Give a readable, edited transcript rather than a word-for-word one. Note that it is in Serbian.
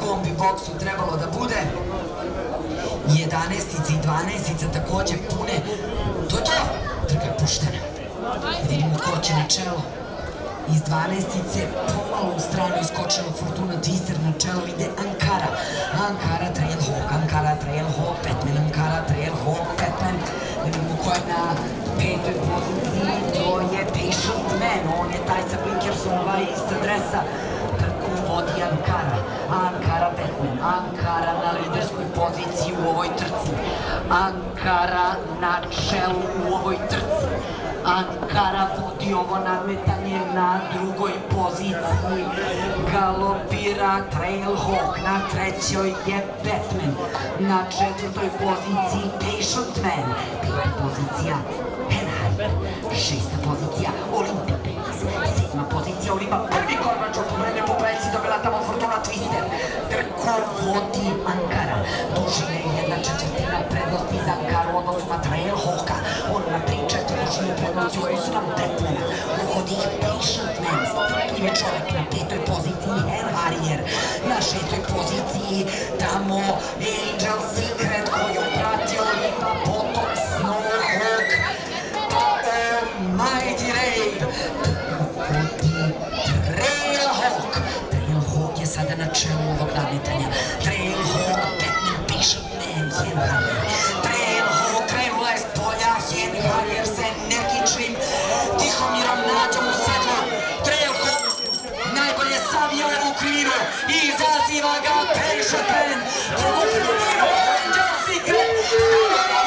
kombi boksu trebalo da bude. 11-ica i 12-ica takođe pune. To je to! Trka je puštena. Vidimo ko će na čelo. Iz 12-ice pomalo u stranu iskočila Fortuna Twister, na čelo ide Ankara. Ankara, Trailhawk, Ankara, Trailhawk, Batman, Ankara, Trailhawk, Batman. Da vidimo ko je na 5. poziciji, to je Patient Man, on je taj sa Blinkersonova ista dresa. Trku vodi Ankara, Ankara, Batman, Ankara na liderskoj poziciji u ovoj trci. Ankara na čelu u ovoj trci. Ankara vodi ovo nadmetanje na drugoj poziciji. Galopira Trailhawk, na trećoj je Batman. Na četvrtoj poziciji Patient Man. Peta pozicija Henheimer. Šesta pozicija Olimpi Pace. Sedma pozicija Olimpa. Prvi korbač opomene po preci dobila tamo Fortuna Twister. Trku vodi Ankara. Dužina je 1/4 prednosti za Ankaru u odnosu na Trailhawka. On na 3/4 dužine prednosti u odnosu na Batmana. Uvodi ih Patient Man, strpljivi čovek na 5. poziciji Henharrier. Na 6. poziciji tamo Angel Secret koju prati Olimpa, potom Snowhawk, pa Mighty Raid. Vodi Trailhawk. Trailhawk je sada na čelu ovog nadmetanja. Trailhawk, Batman, Patient Man, Henharrier. Trailhawk krenula je s polja, Henharrier se energičnim Tihomirom nađom u sedlo. Trailhawk najbolje savio ovu krivinu i izaziva ga Patient Man. Angel Secret stavlja